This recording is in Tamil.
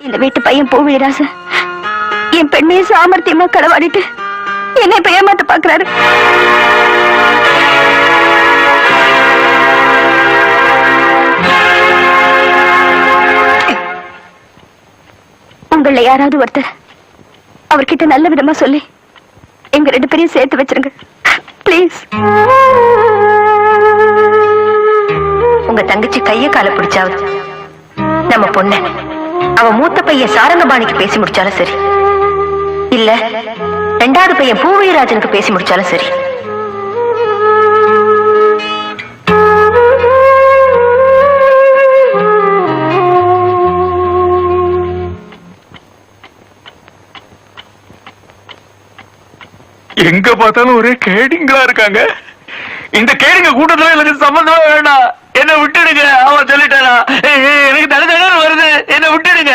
இந்த வீட்டு பையன் பூவிராச என் பெண்ணையை சாமர்த்தியமா களவாடிட்டு என்னை இப்ப ஏமாத்த பாக்குறாரு. உங்கள யாராவது ஒருத்தர் அவர்கிட்ட நல்ல விதமா சொல்லி எங்க 2 பேரையும் சேர்த்து வச்சிருங்க பிளீஸ். உங்க தங்கச்சி கைய கால பிடிச்சாவது நம்ம பொண்ண அவ மூத்த பையன் சாரங்கபாணிக்கு பேசி முடிச்சாலும் சரி, இல்ல 2வது பையன் பூவிராஜனுக்கு பேசி முடிச்சாலும் சரி. எங்க பார்த்தாலும் ஒரே கேடிங்களா இருக்காங்க. இந்த கேடிங்க கூட்டத்துல எனக்கு சம்பந்தமே வேண்டாம். என்ன விட்டுடுங்க. அவன் சொல்லிட்டானா எனக்கு தடை வருது, என்ன விட்டுடுங்க.